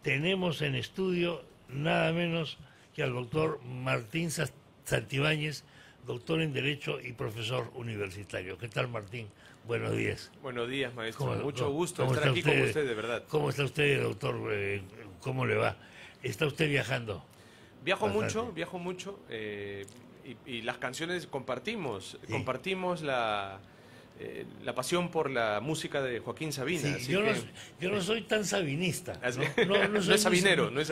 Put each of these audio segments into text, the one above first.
tenemos en estudio nada menos que al doctor Martín Santibáñez, doctor en Derecho y profesor universitario. ¿Qué tal, Martín? Buenos días. Buenos días, maestro. ¿Cómo, Mucho gusto cómo estar aquí usted, con usted, de verdad. ¿Cómo está usted, doctor? ¿Cómo le va? ¿Está usted viajando? Viajo mucho y las canciones compartimos. Sí. Compartimos la pasión por la música de Joaquín Sabina. Sí, así yo no soy tan sabinista. No es sabinero. No es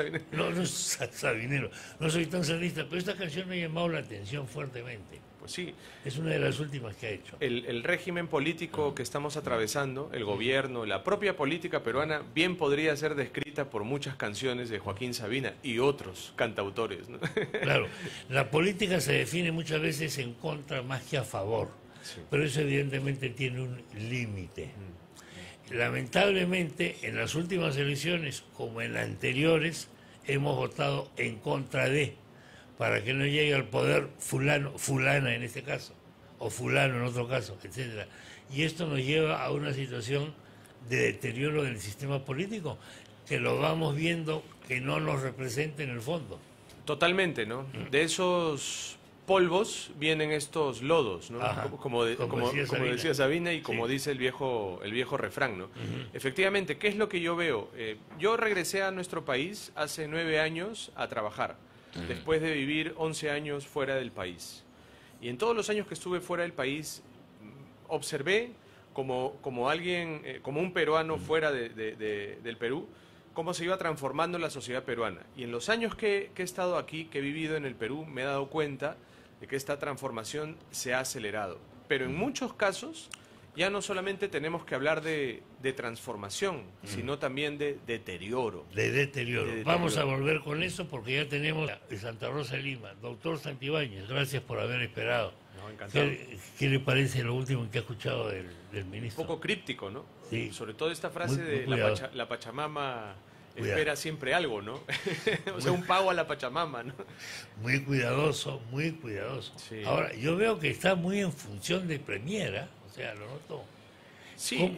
sabinero. No soy tan sabinista, pero esta canción me ha llamado la atención fuertemente. Pues sí. Es una de las últimas que ha hecho. El régimen político que estamos atravesando, el gobierno, la propia política peruana, bien podría ser descrita por muchas canciones de Joaquín Sabina y otros cantautores, ¿no? Claro, la política se define muchas veces en contra más que a favor, sí. Pero eso evidentemente tiene un límite. Lamentablemente, en las últimas elecciones, como en las anteriores, hemos votado en contra de, para que no llegue al poder fulano, fulana en este caso, o fulano en otro caso, etcétera. Y esto nos lleva a una situación de deterioro del sistema político, que lo vamos viendo que no nos representa en el fondo. Totalmente, ¿no? De esos polvos vienen estos lodos, ¿no? Ajá, como decía Sabina y como sí. Dice el viejo refrán, ¿no? Efectivamente, ¿qué es lo que yo veo? Yo regresé a nuestro país hace 9 años a trabajar, después de vivir 11 años fuera del país. Y en todos los años que estuve fuera del país, observé como alguien, como un peruano fuera del Perú, cómo se iba transformando la sociedad peruana. Y en los años que he estado aquí, que he vivido en el Perú, me he dado cuenta de que esta transformación se ha acelerado. Pero en muchos casos ya no solamente tenemos que hablar de transformación, sino también de deterioro. De deterioro. Vamos a volver con eso porque ya tenemos de Santa Rosa de Lima. Doctor Santibáñez, gracias por haber esperado. No, encantado. ¿Qué le parece lo último que ha escuchado del ministro? Un poco críptico, ¿no? Sí. Sobre todo esta frase muy de la Pachamama espera siempre algo, ¿no? O sea, un pago a la Pachamama, ¿no? Muy cuidadoso, muy cuidadoso. Sí. Ahora, yo veo que está muy en función de Premiera, o sea, lo noto. Sí,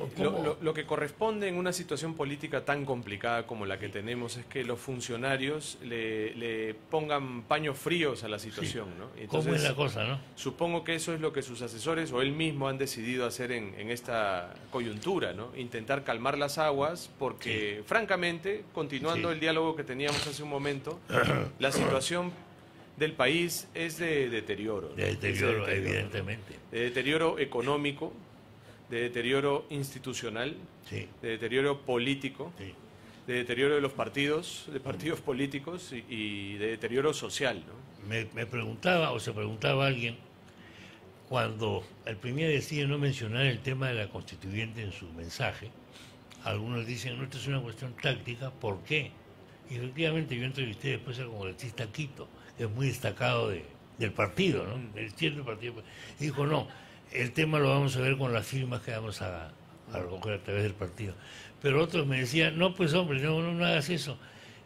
lo que corresponde en una situación política tan complicada como la que tenemos es que los funcionarios le pongan paños fríos a la situación, ¿no? Entonces, ¿cómo es la cosa, no? Supongo que eso es lo que sus asesores o él mismo han decidido hacer en esta coyuntura, ¿no? Intentar calmar las aguas porque, francamente, continuando el diálogo que teníamos hace un momento, la situación del país es de deterioro, ¿no? De deterioro, evidentemente. De deterioro económico, de deterioro institucional, sí. De deterioro político, sí. De deterioro de los partidos, de partidos políticos y de deterioro social, ¿no? Me preguntaba, o se preguntaba alguien, cuando el Premier decide no mencionar el tema de la constituyente en su mensaje, algunos dicen, no, esto es una cuestión táctica, ¿por qué? Y efectivamente yo entrevisté después al congresista Quito, que es muy destacado del partido, ¿no? El cierto partido, y dijo, no, el tema lo vamos a ver con las firmas que vamos a recoger a través del partido. Pero otros me decían, no, pues hombre, no hagas eso.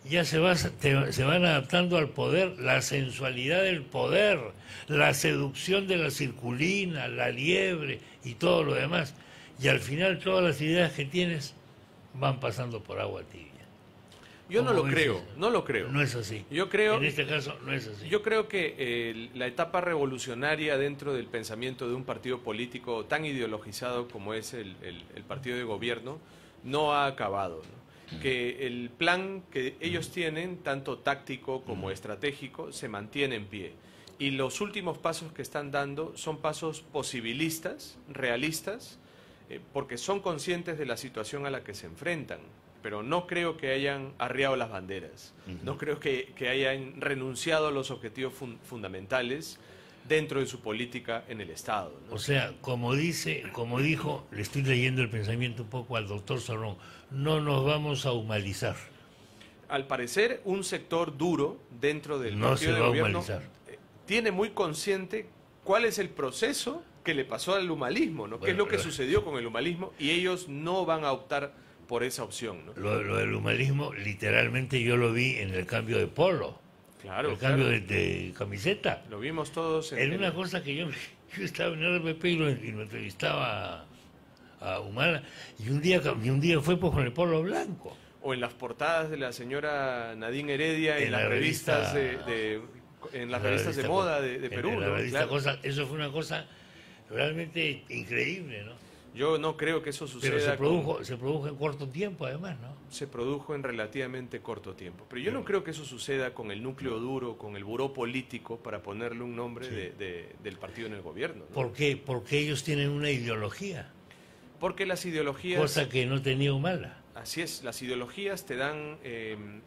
Ya se van adaptando al poder, la sensualidad del poder, la seducción de la circulina, la liebre y todo lo demás. Y al final todas las ideas que tienes van pasando por agua tibia. Yo no lo creo, no lo creo. No es así. Yo creo, en este caso no es así. Yo creo que la etapa revolucionaria dentro del pensamiento de un partido político tan ideologizado como es el partido de gobierno no ha acabado, ¿no? Que el plan que ellos tienen, tanto táctico como estratégico, se mantiene en pie. Y los últimos pasos que están dando son pasos posibilistas, realistas, porque son conscientes de la situación a la que se enfrentan. Pero no creo que hayan arriado las banderas, no creo que hayan renunciado a los objetivos fundamentales dentro de su política en el Estado, ¿no? O sea, como dijo, le estoy leyendo el pensamiento un poco al doctor Sorrón, no nos vamos a humanizar. Al parecer, un sector duro dentro del partido de gobierno tiene muy consciente cuál es el proceso que le pasó al humanismo, ¿no? ¿Qué es lo que sucedió con el humanismo? Y ellos no van a optar por esa opción, ¿no? Lo del humanismo, literalmente yo lo vi en el cambio de polo. Claro, el cambio de camiseta. Lo vimos todos en una cosa que yo estaba en RPP y lo entrevistaba a Humala, y un día fue pues con el polo blanco. o en las portadas de la señora Nadine Heredia en las revistas en las revistas de moda de Perú. En la revista claro. Cosa, eso fue una cosa realmente increíble, ¿no? Yo no creo que eso suceda. Pero se produjo en corto tiempo, además, ¿no? Se produjo en relativamente corto tiempo. Pero yo no creo que eso suceda con el núcleo duro, con el buró político, para ponerle un nombre del partido en el gobierno, ¿no? ¿Por qué? Porque ellos tienen una ideología. Porque las ideologías... Cosa que no tenía Humala. Así es, las ideologías te dan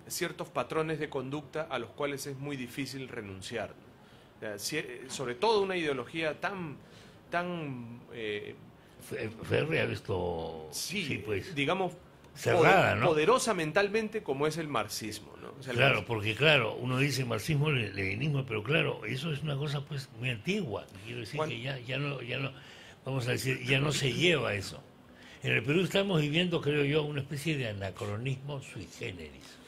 ciertos patrones de conducta a los cuales es muy difícil renunciar, ¿no? Sobre todo una ideología tan Férrea, visto, pues, digamos, cerrada, ¿no? Poderosa mentalmente como es el marxismo, ¿no? O sea, claro, porque claro, uno dice marxismo, leninismo, pero claro, eso es una cosa pues muy antigua. Quiero decir que ya no, vamos a decir, ya no se lleva eso. En el Perú estamos viviendo, creo yo, una especie de anacronismo sui generis.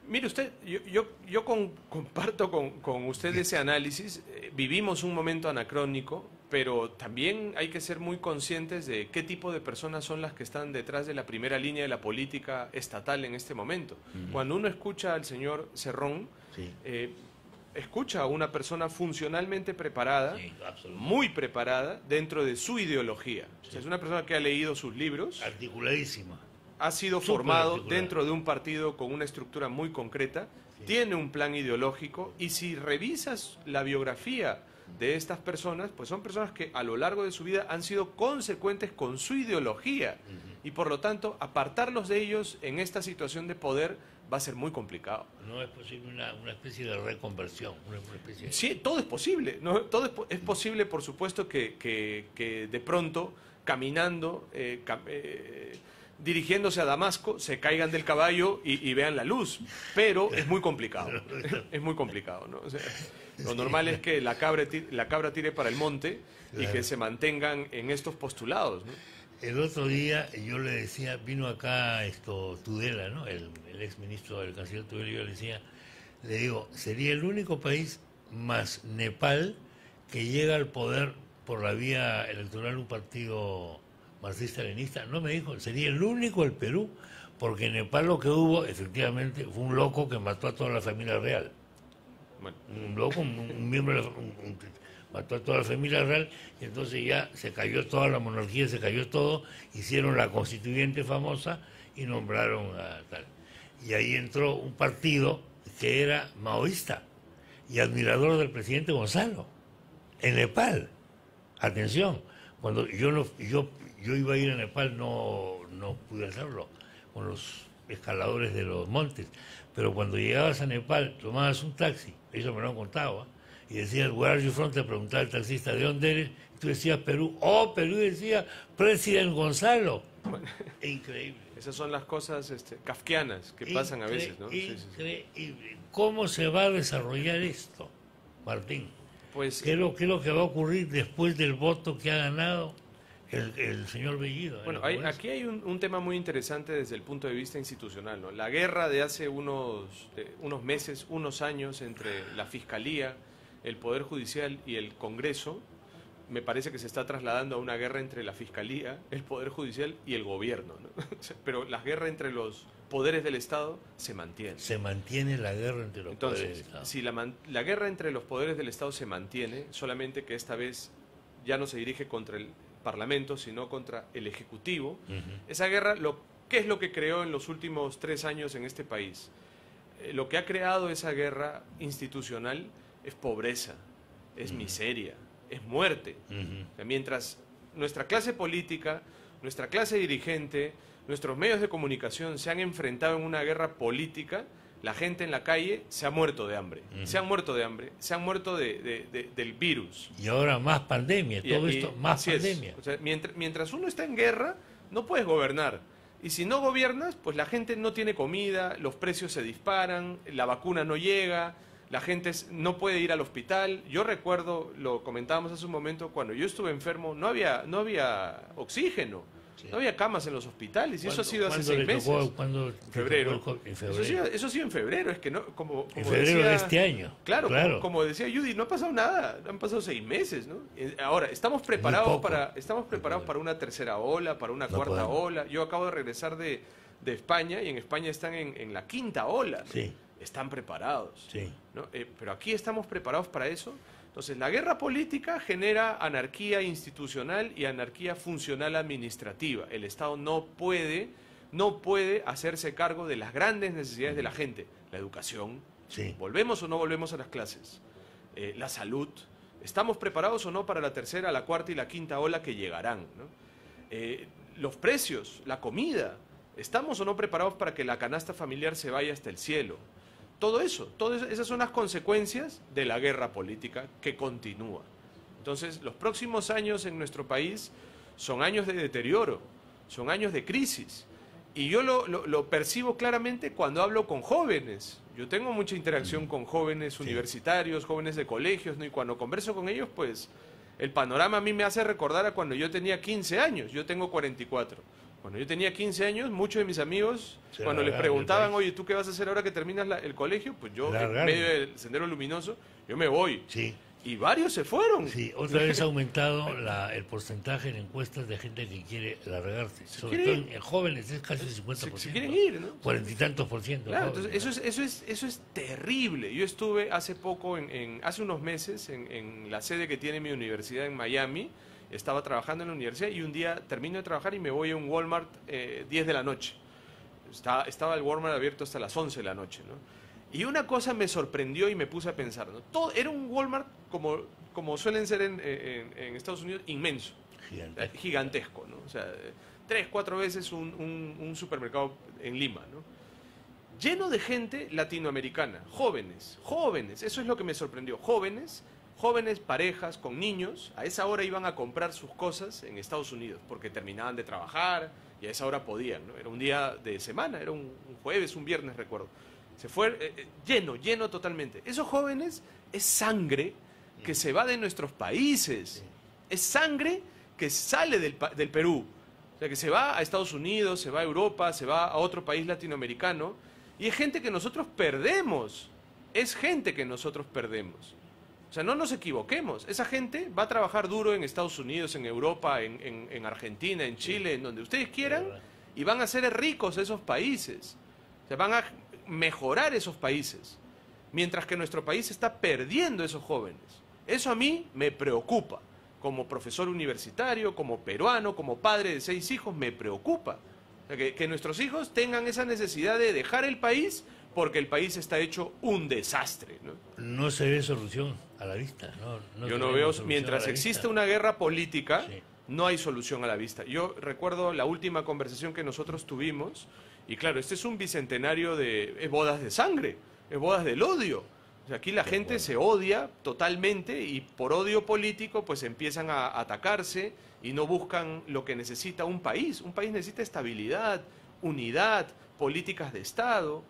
Mire usted, yo comparto con usted ese análisis. Vivimos un momento anacrónico, pero también hay que ser muy conscientes de qué tipo de personas son las que están detrás de la primera línea de la política estatal en este momento. Cuando uno escucha al señor Cerrón, escucha a una persona funcionalmente preparada, muy preparada dentro de su ideología. O sea, es una persona que ha leído sus libros. Articuladísima. Ha sido formado dentro de un partido con una estructura muy concreta, tiene un plan ideológico, y si revisas la biografía de estas personas, pues son personas que a lo largo de su vida han sido consecuentes con su ideología, y por lo tanto apartarlos de ellos en esta situación de poder va a ser muy complicado. No es posible una especie de reconversión. Sí, todo es posible, ¿no? Todo es posible, por supuesto, que de pronto, caminando, dirigiéndose a Damasco, se caigan del caballo y vean la luz, pero es muy complicado, es muy complicado, ¿no? O sea, lo normal es que la cabra tire para el monte y que se mantengan en estos postulados, ¿no? El otro día yo le decía, vino acá Tudela, ¿no? El exministro del canciller Tudela, y yo le digo, sería el único país más Nepal que llega al poder por la vía electoral de un partido marxista-leninista. No, me dijo, sería el único el Perú, porque en Nepal lo que hubo, efectivamente, fue un loco que mató a toda la familia real. Bueno, un loco, un miembro de mató a toda la familia real, y entonces ya se cayó toda la monarquía, se cayó todo, hicieron la constituyente famosa y nombraron a tal. Y ahí entró un partido que era maoísta y admirador del presidente Gonzalo, en Nepal. Atención, cuando yo iba a ir a Nepal, no pude hacerlo, con los escaladores de los montes, pero cuando llegabas a Nepal, tomabas un taxi, eso me lo han contado, y decías, where are you from? Te preguntaba el taxista, ¿de dónde eres? Y tú decías, Perú. Oh, Perú, decía, President Gonzalo. Increíble. Esas son las cosas kafkianas que pasan a veces, ¿no? Increíble. ¿Cómo se va a desarrollar esto, Martín? Pues, ¿Qué es lo que va a ocurrir después del voto que ha ganado el señor Bellido? Bueno, aquí hay un tema muy interesante desde el punto de vista institucional, ¿no? La guerra de hace unos meses, unos años, entre la Fiscalía, el Poder Judicial y el Congreso, me parece que se está trasladando a una guerra entre la Fiscalía, el Poder Judicial y el Gobierno, ¿no? Pero la guerra entre los poderes del Estado se mantiene. Se mantiene la guerra entre los poderes del Estado. Si la guerra entre los poderes del Estado se mantiene, solamente que esta vez ya no se dirige contra el Parlamento, sino contra el Ejecutivo. Esa guerra, ¿qué es lo que creó en los últimos 3 años en este país? Lo que ha creado esa guerra institucional es pobreza, es miseria, es muerte. O sea, mientras nuestra clase política, nuestra clase dirigente, nuestros medios de comunicación se han enfrentado en una guerra política, la gente en la calle se ha muerto de hambre. Se han muerto de hambre, se han muerto del virus. Y ahora más pandemia, todo esto, más pandemia. O sea, mientras uno está en guerra, no puedes gobernar. Y si no gobiernas, pues la gente no tiene comida, los precios se disparan, la vacuna no llega, la gente no puede ir al hospital. Yo recuerdo, lo comentábamos hace un momento, cuando yo estuve enfermo, no había oxígeno. Sí. No había camas en los hospitales, y eso ha sido hace 6 meses. ¿Cuándo? En febrero. Eso ha sido en febrero, es que no, como en febrero decía, de este año. Claro. Como decía Judy, no ha pasado nada, han pasado 6 meses, ¿no? Ahora, estamos preparados para una tercera ola, para una cuarta ola. Yo acabo de regresar de de España, y en España están en la quinta ola, ¿no? Sí. Están preparados, Sí. ¿no? Pero aquí estamos preparados para eso. Entonces, la guerra política genera anarquía institucional y anarquía funcional administrativa. El Estado no puede hacerse cargo de las grandes necesidades de la gente. La educación, Sí. ¿volvemos o no volvemos a las clases? La salud, ¿estamos preparados o no para la tercera, la cuarta y la quinta ola que llegarán, ¿no? Los precios, la comida, ¿estamos o no preparados para que la canasta familiar se vaya hasta el cielo? Todo eso, esas son las consecuencias de la guerra política que continúa. Entonces, los próximos años en nuestro país son años de deterioro, son años de crisis. Y yo lo percibo claramente cuando hablo con jóvenes. Yo tengo mucha interacción con jóvenes universitarios, jóvenes de colegios, ¿no? Y cuando converso con ellos, pues el panorama a mí me hace recordar a cuando yo tenía 15 años. Yo tengo 44. Cuando yo tenía 15 años, muchos de mis amigos, cuando les preguntaban, oye, ¿tú qué vas a hacer ahora que terminas el colegio? Pues yo, en medio del Sendero Luminoso, yo me voy. Sí. Y varios se fueron. Sí, otra vez ha aumentado el porcentaje en encuestas de gente que quiere largarse. Sobre todo en jóvenes es casi 50%. Se quieren ir, ¿no? 40 y tantos por ciento. Claro, jóvenes, entonces eso es terrible. Yo estuve hace poco, hace unos meses, en la sede que tiene mi universidad en Miami. Estaba trabajando en la universidad y un día termino de trabajar y me voy a un Walmart 10 de la noche. Estaba el Walmart abierto hasta las 11 de la noche, ¿no? Y una cosa me sorprendió y me puse a pensar, ¿no? Todo, era un Walmart como suelen ser en Estados Unidos, inmenso, gigantesco, ¿no? O sea, 3, 4 veces un supermercado en Lima, ¿no? Lleno de gente latinoamericana, jóvenes, eso es lo que me sorprendió, jóvenes, parejas con niños, a esa hora iban a comprar sus cosas en Estados Unidos, porque terminaban de trabajar y a esa hora podían, ¿no? Era un día de semana, era un jueves, un viernes, recuerdo. Se fue lleno totalmente. Esos jóvenes es sangre que se va de nuestros países, es sangre que sale del Perú, o sea, que se va a Estados Unidos, se va a Europa, se va a otro país latinoamericano, y es gente que nosotros perdemos, O sea, no nos equivoquemos, esa gente va a trabajar duro en Estados Unidos, en Europa, en Argentina, en Chile, en donde ustedes quieran, y van a ser ricos esos países, o sea, van a mejorar esos países, mientras que nuestro país está perdiendo esos jóvenes. Eso a mí me preocupa, como profesor universitario, como peruano, como padre de 6 hijos, me preocupa. O sea, que nuestros hijos tengan esa necesidad de dejar el país porque el país está hecho un desastre, ¿no? No se ve solución a la vista. Yo no veo, mientras exista una guerra política, sí, no hay solución a la vista. Yo recuerdo la última conversación que nosotros tuvimos, y claro, este es un bicentenario de bodas de sangre, es bodas del odio. O sea, aquí la gente se odia totalmente y por odio político pues empiezan a atacarse y no buscan lo que necesita un país. Un país necesita estabilidad, unidad, políticas de Estado.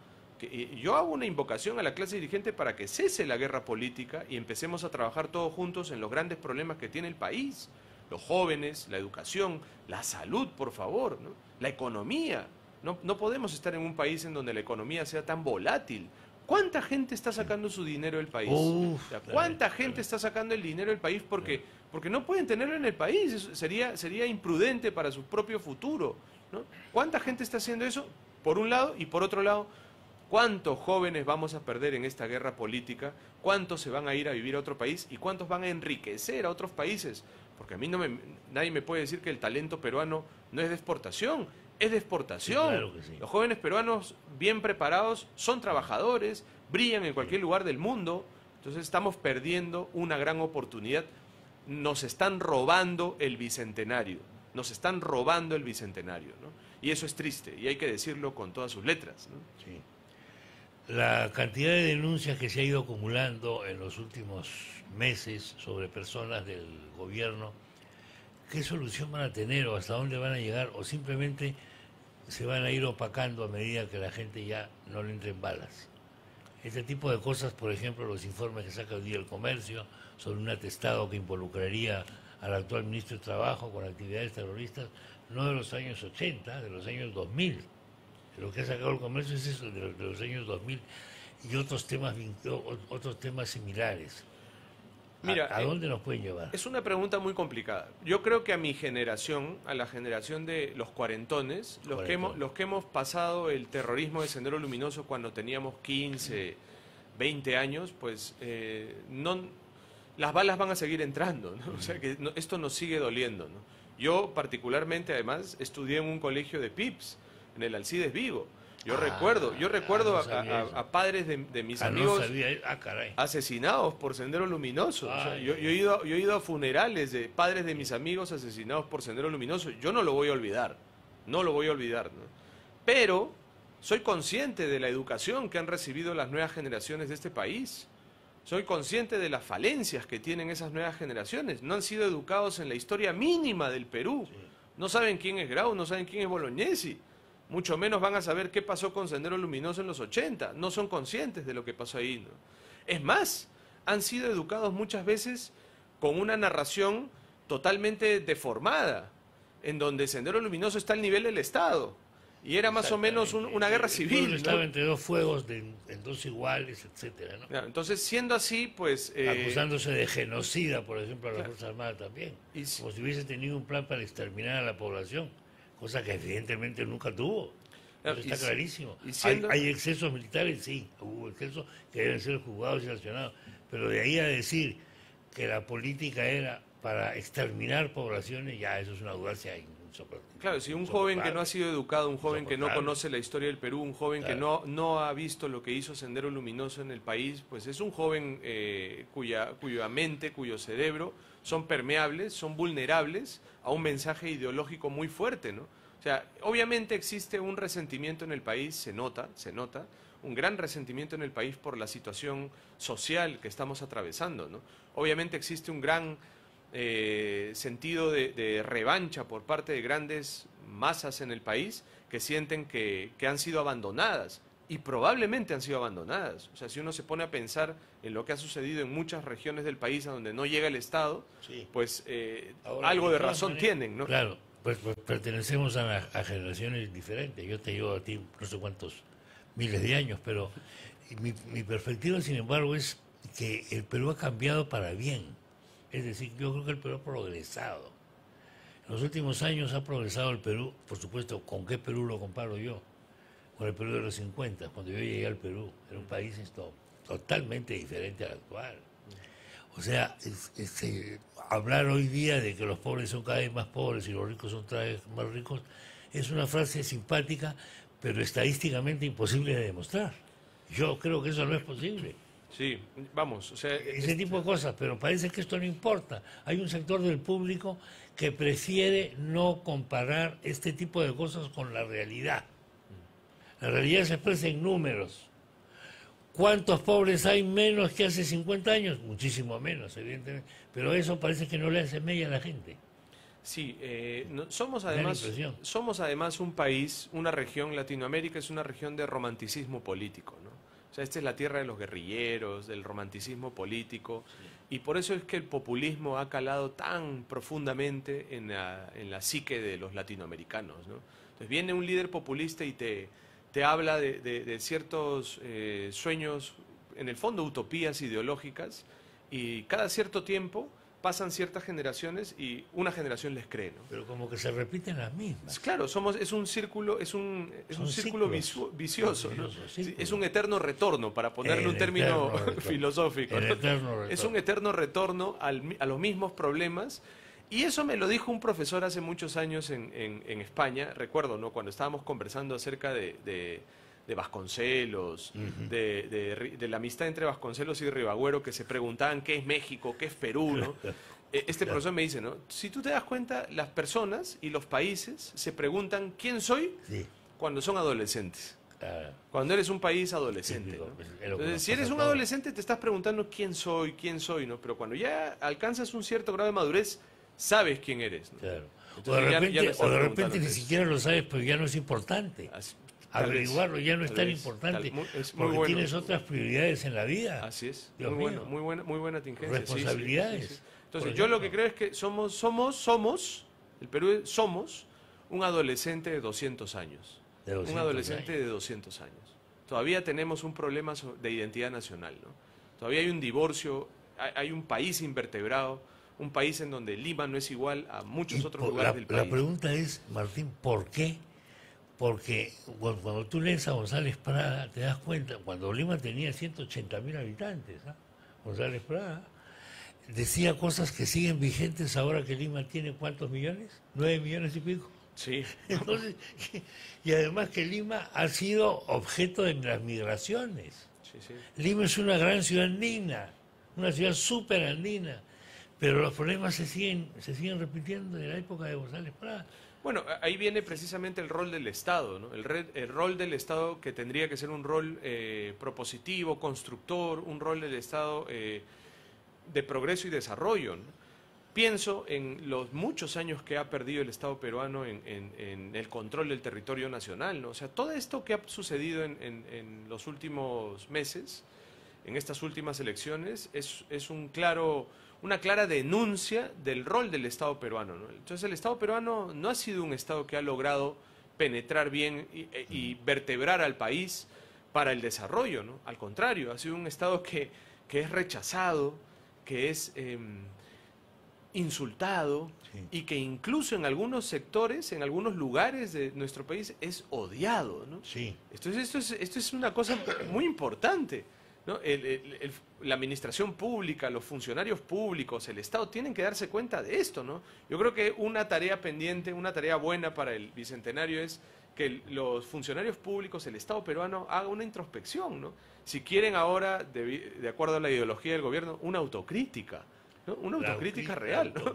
Yo hago una invocación a la clase dirigente para que cese la guerra política y empecemos a trabajar todos juntos en los grandes problemas que tiene el país. Los jóvenes, la educación, la salud, por favor, ¿no? La economía. No podemos estar en un país en donde la economía sea tan volátil. ¿Cuánta gente está sacando su dinero del país? ¿Cuánta gente está sacando el dinero del país porque no pueden tenerlo en el país? Eso sería imprudente para su propio futuro, ¿no? ¿Cuánta gente está haciendo eso? Por un lado, y por otro lado, ¿cuántos jóvenes vamos a perder en esta guerra política? ¿Cuántos se van a ir a vivir a otro país? ¿Y cuántos van a enriquecer a otros países? Porque a mí nadie me puede decir que el talento peruano no es de exportación, es de exportación. Sí, claro que sí. Los jóvenes peruanos bien preparados son trabajadores, brillan en cualquier lugar del mundo, entonces estamos perdiendo una gran oportunidad. Nos están robando el bicentenario, ¿no? Y eso es triste, y hay que decirlo con todas sus letras, ¿no? Sí. La cantidad de denuncias que se ha ido acumulando en los últimos meses sobre personas del gobierno, ¿qué solución van a tener o hasta dónde van a llegar? ¿O simplemente se van a ir opacando a medida que la gente ya no le entren balas? Este tipo de cosas, por ejemplo, los informes que saca hoy día el Comercio sobre un atestado que involucraría al actual ministro de Trabajo con actividades terroristas, no de los años 80, de los años 2000. Lo que ha sacado el Comercio es eso, de los años 2000 y otros temas similares. Mira, ¿A dónde nos pueden llevar? Es una pregunta muy complicada. Yo creo que a mi generación, a la generación de los cuarentones, los que hemos pasado el terrorismo de Sendero Luminoso cuando teníamos 15, 20 años, pues las balas van a seguir entrando, ¿no? O sea que esto nos sigue doliendo, ¿no? Yo particularmente, además, estudié en un colegio de PIPS, en el Alcides Vigo. Yo recuerdo a padres de mis amigos asesinados por Sendero Luminoso. O sea, yo he ido a funerales de padres de mis amigos asesinados por Sendero Luminoso. Yo no lo voy a olvidar, no lo voy a olvidar, ¿no? Pero soy consciente de la educación que han recibido las nuevas generaciones de este país. Soy consciente de las falencias que tienen esas nuevas generaciones. No han sido educados en la historia mínima del Perú. No saben quién es Grau, no saben quién es Bolognesi. Mucho menos van a saber qué pasó con Sendero Luminoso en los 80. No son conscientes de lo que pasó ahí, ¿no? Es más, han sido educados muchas veces con una narración totalmente deformada, en donde Sendero Luminoso está al nivel del Estado. Y era más o menos una guerra civil, ¿no? Estaba entre dos fuegos, en dos iguales, etcétera, ¿no? Entonces, siendo así, pues... acusándose de genocida, por ejemplo, a la Fuerza Armada también. Como si hubiese tenido un plan para exterminar a la población. Cosa que evidentemente nunca tuvo. Eso está clarísimo. Hay excesos militares, sí, hubo excesos que deben ser juzgados y sancionados. Pero de ahí a decir que la política era para exterminar poblaciones, ya eso es una audacia insoportable. Claro, si un joven que no ha sido educado, un joven que no conoce la historia del Perú, un joven que no ha visto lo que hizo Sendero Luminoso en el país, pues es un joven cuya mente, cuyo cerebro son permeables, son vulnerables a un mensaje ideológico muy fuerte, ¿no? O sea, obviamente existe un resentimiento en el país, se nota, un gran resentimiento en el país por la situación social que estamos atravesando, ¿no? Obviamente existe un gran sentido de revancha por parte de grandes masas en el país que sienten que han sido abandonadas. Y probablemente han sido abandonadas. O sea, si uno se pone a pensar en lo que ha sucedido en muchas regiones del país a donde no llega el Estado, pues algo de razón tienen, ¿no? Claro, pues pertenecemos a generaciones diferentes. Yo te llevo a ti no sé cuántos miles de años, pero mi perspectiva, sin embargo, es que el Perú ha cambiado para bien. Es decir, yo creo que el Perú ha progresado. En los últimos años ha progresado el Perú, por supuesto, ¿con qué Perú lo comparo yo? Con el Perú de los 50, cuando yo llegué al Perú, era un país totalmente diferente al actual. O sea, hablar hoy día de que los pobres son cada vez más pobres y los ricos son cada vez más ricos, es una frase simpática, pero estadísticamente imposible de demostrar. Yo creo que eso no es posible. Sí, vamos, o sea... Ese tipo de cosas, pero parece que esto no importa. Hay un sector del público que prefiere no comparar este tipo de cosas con la realidad. La realidad se expresa en números. ¿Cuántos pobres hay menos que hace 50 años? Muchísimo menos, evidentemente. Pero eso parece que no le hace mella a la gente. Sí, somos además un país, una región, Latinoamérica es una región de romanticismo político, ¿no? O sea, esta es la tierra de los guerrilleros, del romanticismo político, y por eso es que el populismo ha calado tan profundamente en la psique de los latinoamericanos, ¿no? Entonces viene un líder populista y te habla de ciertos sueños, en el fondo utopías ideológicas, y cada cierto tiempo pasan ciertas generaciones y una generación les cree, ¿no? Pero como que se repiten las mismas. Claro, es un círculo, es un círculo vicioso, ¿no? Sí, es un eterno retorno, para ponerle un término filosófico, ¿no? Es un eterno retorno a los mismos problemas. Y eso me lo dijo un profesor hace muchos años en España, recuerdo, ¿no? Cuando estábamos conversando acerca de Vasconcelos, de la amistad entre Vasconcelos y Ribagüero, que se preguntaban qué es México, qué es Perú, ¿no? Este profesor me dice, ¿no? Si tú te das cuenta, las personas y los países se preguntan quién soy cuando son adolescentes. Cuando eres un país adolescente, ¿no? Entonces, si eres un adolescente te estás preguntando quién soy, ¿no? Pero cuando ya alcanzas un cierto grado de madurez, sabes quién eres, ¿no? Claro. Entonces, o de repente ni siquiera lo sabes, pero ya no es importante. Averiguarlo ya no es tan importante, porque tienes otras prioridades en la vida. Así es. Muy buena tingencia. Responsabilidades. Sí. Entonces, yo lo que creo es que el Perú somos un adolescente de 200 años. Un adolescente de 200 años. Todavía tenemos un problema de identidad nacional, ¿no? Todavía hay un divorcio hay un país invertebrado, un país en donde Lima no es igual a muchos otros lugares del país. La pregunta es, Martín, ¿por qué? Porque cuando tú lees a González Prada, te das cuenta, cuando Lima tenía 180.000 habitantes, González Prada decía cosas que siguen vigentes ahora que Lima tiene ¿cuántos millones? 9 millones y pico. Sí. Entonces, y además que Lima ha sido objeto de las migraciones. Sí, sí. Lima es una gran ciudad andina, una ciudad súper andina, pero los problemas se siguen repitiendo de la época de González Prada. Bueno, ahí viene precisamente el rol del Estado, ¿no? El rol del Estado que tendría que ser un rol propositivo, constructor, un rol del Estado de progreso y desarrollo, ¿no? Pienso en los muchos años que ha perdido el Estado peruano en el control del territorio nacional, ¿no? O sea, todo esto que ha sucedido en los últimos meses, en estas últimas elecciones, es una clara denuncia del rol del Estado peruano, ¿no? Entonces el Estado peruano no ha sido un Estado que ha logrado penetrar bien y vertebrar al país para el desarrollo, ¿no? Al contrario, ha sido un Estado que es rechazado, que es insultado, sí, y que incluso en algunos sectores, en algunos lugares de nuestro país es odiado, ¿no? Sí. Esto es una cosa muy importante, ¿no? La administración pública, los funcionarios públicos, el Estado tienen que darse cuenta de esto, ¿no? Yo creo que una tarea pendiente, una tarea buena para el Bicentenario es que los funcionarios públicos, el Estado peruano, haga una introspección, ¿no? Si quieren ahora, de acuerdo a la ideología del gobierno, una autocrítica, ¿no? Una autocrítica real, ¿no?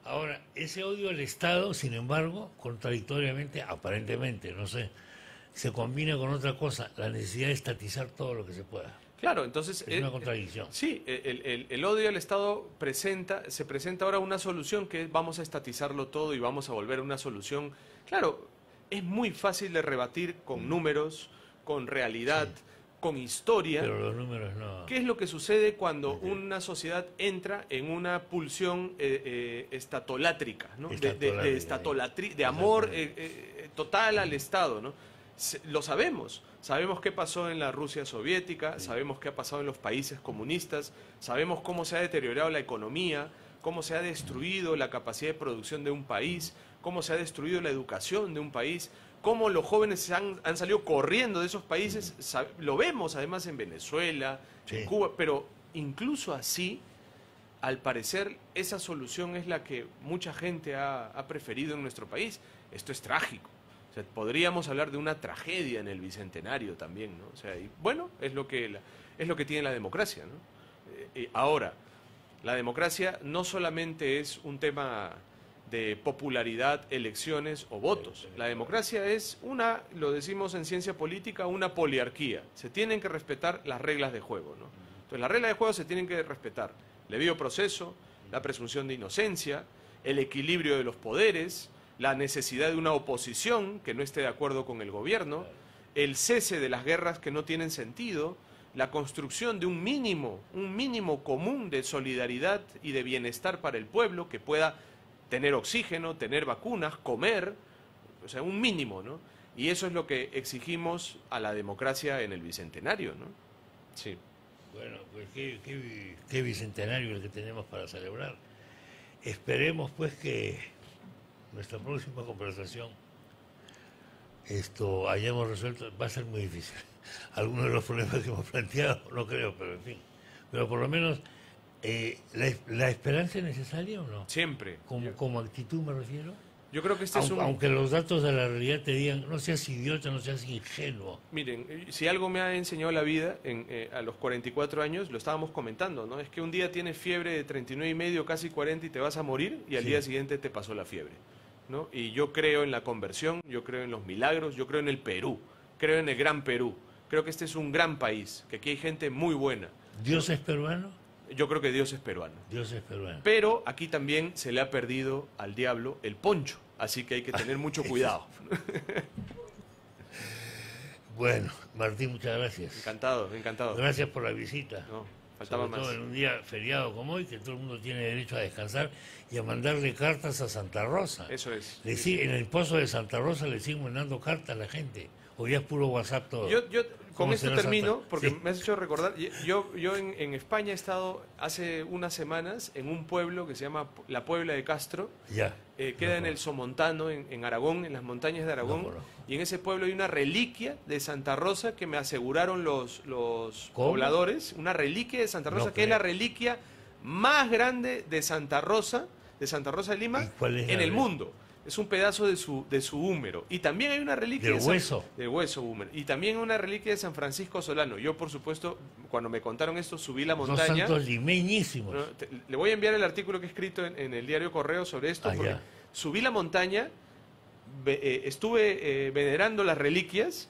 Ahora, ese odio al Estado, sin embargo, contradictoriamente, aparentemente, no sé, se combina con otra cosa, la necesidad de estatizar todo lo que se pueda. Claro, entonces... Es una contradicción. Sí, el odio al Estado se presenta ahora una solución que es vamos a estatizarlo todo y vamos a volver a una solución. Claro, es muy fácil de rebatir con números, con realidad, sí, con historia. Pero los números no. ¿Qué es lo que sucede cuando una sociedad entra en una pulsión estatolátrica, ¿no? De amor total al Estado, ¿no? Lo sabemos qué pasó en la Rusia soviética, sí, sabemos qué ha pasado en los países comunistas, sabemos cómo se ha deteriorado la economía, cómo se ha destruido la capacidad de producción de un país, cómo se ha destruido la educación de un país, cómo los jóvenes han salido corriendo de esos países. Lo vemos además en Venezuela, sí, en Cuba, pero incluso así, al parecer, esa solución es la que mucha gente ha preferido en nuestro país. Esto es trágico. O sea, podríamos hablar de una tragedia en el Bicentenario también, ¿no? O sea, y bueno, es lo que tiene la democracia, ¿no? Ahora, la democracia no solamente es un tema de popularidad, elecciones o votos. La democracia es lo decimos en ciencia política, una poliarquía. Se tienen que respetar las reglas de juego, ¿no? Entonces, las reglas de juego se tienen que respetar. El debido proceso, la presunción de inocencia, el equilibrio de los poderes, la necesidad de una oposición que no esté de acuerdo con el gobierno, el cese de las guerras que no tienen sentido, la construcción de un mínimo común de solidaridad y de bienestar para el pueblo, que pueda tener oxígeno, tener vacunas, comer, o sea, un mínimo, ¿no? Y eso es lo que exigimos a la democracia en el Bicentenario, ¿no? Sí. Bueno, pues qué Bicentenario el que tenemos para celebrar. Esperemos, pues, que nuestra próxima conversación hayamos resuelto. Va a ser muy difícil algunos de los problemas que hemos planteado, no creo, pero en fin, pero por lo menos ¿la esperanza es necesaria o no? Siempre. Como actitud me refiero. Yo creo que aunque los datos de la realidad te digan no seas idiota, no seas ingenuo. Miren, si algo me ha enseñado la vida a los 44 años, lo estábamos comentando, ¿no? Es que un día tienes fiebre de 39,5, casi 40 y te vas a morir, y al día siguiente te pasó la fiebre, ¿no? Y yo creo en la conversión, yo creo en los milagros, yo creo en el Perú, creo en el gran Perú. Creo que este es un gran país, que aquí hay gente muy buena. ¿Dios es peruano? Yo creo que Dios es peruano. Dios es peruano. Pero aquí también se le ha perdido al diablo el poncho, así que hay que tener mucho cuidado. Bueno, Martín, muchas gracias. Encantado, encantado. Gracias por la visita. No, faltaba sobre más. todo en un día feriado como hoy, que todo el mundo tiene derecho a descansar y a mandarle cartas a Santa Rosa. Eso es. En el pozo de Santa Rosa le siguen mandando cartas a la gente. ¿O ya es puro WhatsApp todo? Yo con esto termino, porque sí. me has hecho recordar, yo en España he estado hace unas semanas en un pueblo que se llama La Puebla de Castro, Ya. queda en el Somontano, en Aragón, en las montañas de Aragón, y en ese pueblo hay una reliquia de Santa Rosa que me aseguraron los pobladores, una reliquia de Santa Rosa, que es la reliquia más grande de Santa Rosa de Lima, en el mundo. Es un pedazo de su húmero. Y también hay una reliquia del hueso. Del hueso húmero. Y también una reliquia de San Francisco Solano. Yo, por supuesto, cuando me contaron esto, subí la montaña. Son santos limeñísimos. ¿No? Le voy a enviar el artículo que he escrito en el diario Correo sobre esto. Porque subí la montaña, estuve venerando las reliquias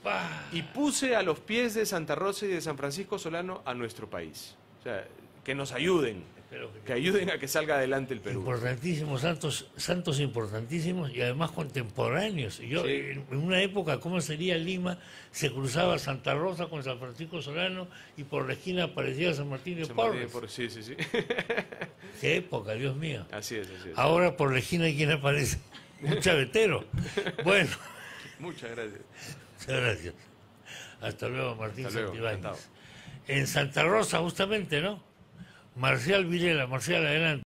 y puse a los pies de Santa Rosa y de San Francisco Solano a nuestro país. O sea, que nos ayuden. Que ayuden a que salga adelante el Perú. Importantísimos, santos importantísimos y además contemporáneos. Yo, en una época, ¿cómo sería Lima? Se cruzaba Santa Rosa con San Francisco Solano y por la esquina aparecía San Martín de Porres. Sí. Qué época, Dios mío. Así es. Ahora por la esquina, ¿quién aparece? Un chavetero. Bueno. Muchas gracias. Muchas gracias. Hasta luego, Martín Santibáñez. Encantado. En Santa Rosa, justamente, ¿no? Marcial Virela, Marcial, adelante.